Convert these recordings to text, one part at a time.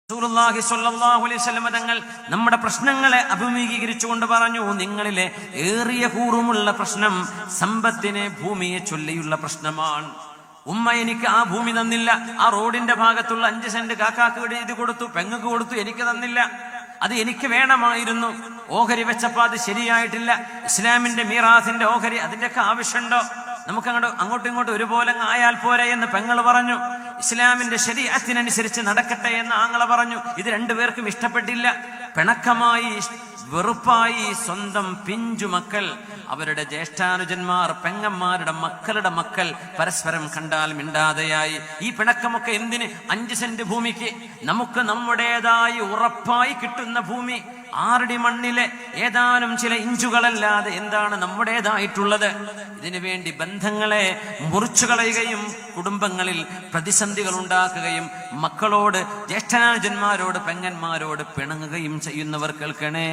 റസൂലുള്ളാഹി സ്വല്ലല്ലാഹു അലൈഹി വസല്ലം തങ്ങൾ നമ്മുടെ പ്രശ്നങ്ങളെ അഭിമുഖീകരിച്ചുകൊണ്ട് പറഞ്ഞു, നിങ്ങളിലെ ഏറിയ കൂറുമുള്ള പ്രശ്നം സമ്പത്തിനെ ഭൂമിയെ ചൊല്ലിയുള്ള പ്രശ്നമാണ്. ഉമ്മ എനിക്ക് ആ ഭൂമി തന്നില്ല, ആ റോഡിന്റെ ഭാഗത്തുള്ള 5 സെന്റ് കാക്കാക്ക് ഇത് കൊടുത്തു, പെങ്ങക്ക് കൊടുത്തു, എനിക്ക് തന്നില്ല. അത് എനിക്ക് വേണമായിരുന്നു. ഓഹരി വെച്ചപ്പോ അത് ശരിയായിട്ടില്ല. ഇസ്ലാമിന്റെ മീറാസിന്റെ ഓഹരി അതിന്റെയൊക്കെ ആവശ്യമുണ്ടോ? നമുക്ക് അങ്ങോട്ടും ഇങ്ങോട്ടും ഒരുപോലെ ആയാൽ പോരെ എന്ന് പെങ്ങള് പറഞ്ഞു. ഇസ്ലാമിന്റെ ശരീഅത്തിനനുസരിച്ച് നടക്കട്ടെ എന്ന് ആങ്ങള പറഞ്ഞു. ഇത് രണ്ടുപേർക്കും ഇഷ്ടപ്പെട്ടില്ല. പിണക്കമായി, വെറുപ്പായി. സ്വന്തം പിഞ്ചു മക്കൾ, അവരുടെ ജ്യേഷ്ഠാനുജന്മാർ, പെങ്ങന്മാരുടെ മക്കളുടെ മക്കൾ പരസ്പരം കണ്ടാൽ മിണ്ടാതെയായി. ഈ പിണക്കമൊക്കെ എന്തിന്? 5 സെന്റ് ഭൂമിക്ക്. നമുക്ക് നമ്മുടേതായി ഉറപ്പായി കിട്ടുന്ന ഭൂമി, ആറടി മണ്ണിലെ ഏതാനും ചില ഇഞ്ചുകളല്ലാതെ എന്താണ് നമ്മുടേതായിട്ടുള്ളത്? ഇതിനു വേണ്ടി ബന്ധങ്ങളെ മുറിച്ചു കളയുകയും കുടുംബങ്ങളിൽ പ്രതിസന്ധികൾ ഉണ്ടാക്കുകയും മക്കളോട്, ജ്യേഷ്ഠാനുജന്മാരോട്, പെങ്ങന്മാരോട് പിണങ്ങുകയും ചെയ്യുന്നവർ കേൾക്കണേ.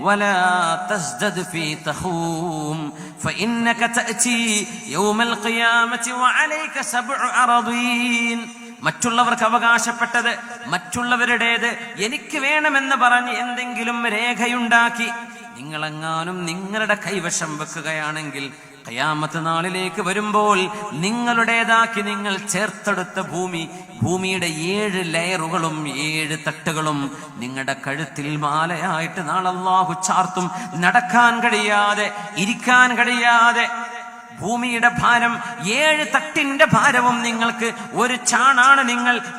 വലാ തസ്ദദ് ഫീ തഖൂം ഫഇന്നക തഅതി യൗമൽ ഖിയാമത്തി വഅലൈക സബ്ഉ അറദീൻ. മറ്റുള്ളവർക്ക് അവകാശപ്പെട്ടത്, മറ്റുള്ളവരുടേത് എനിക്ക് വേണമെന്ന് പറഞ്ഞ് എന്തെങ്കിലും രേഖയുണ്ടാക്കി നിങ്ങളെങ്ങാനും നിങ്ങളുടെ കൈവശം വെക്കുകയാണെങ്കിൽ ഖിയാമത്ത് നാളിലേക്ക് വരുമ്പോൾ നിങ്ങളുടേതാക്കി നിങ്ങൾ ചേർത്തെടുത്ത ഭൂമിയുടെ 7 ലെയറുകളും 7 തട്ടുകളും നിങ്ങളുടെ കഴുത്തിൽ മാലയായിട്ട് നാളെ അല്ലാഹു ചാർത്തും. നടക്കാൻ കഴിയാതെ, ഇരിക്കാൻ കഴിയാതെ, ഭൂമിയുടെ ഭാരം 7 തട്ടിന്റെ ഭാരവും നിങ്ങൾക്ക്. ഒരു ചാണാണ്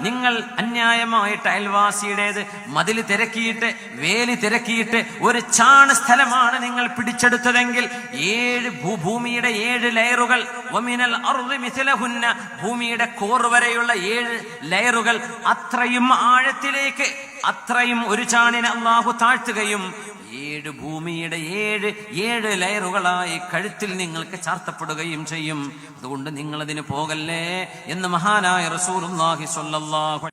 നിങ്ങൾ അന്യായമായിട്ട് അയൽവാസിയുടേത് മതില് തിരക്കിയിട്ട്, വേലി തിരക്കിയിട്ട് ഒരു ചാണ് സ്ഥലമാണ് നിങ്ങൾ പിടിച്ചെടുത്തതെങ്കിൽ 7 ഭൂമിയുടെ 7 ലെയറുകൾ, വമിനൽ അർളി മിസ്ലഹുന്ന, ഭൂമിയുടെ കോർ വരെയുള്ള 7 ലെയറുകൾ, അത്രയും ആഴത്തിലേക്ക്, അത്രയും ഒരു ചാണിനെ അല്ലാഹു താഴ്ത്തുകയും 7 ഭൂമിയുടെ 7 ലെയറുകളായി കഴുത്തിൽ നിങ്ങൾക്ക് ചാർത്തപ്പെടുകയും ചെയ്യും. അതുകൊണ്ട് നിങ്ങളതിന് പോകല്ലേ എന്ന് മഹാനായ റസൂലുള്ളാഹി സ്വല്ലല്ലാഹു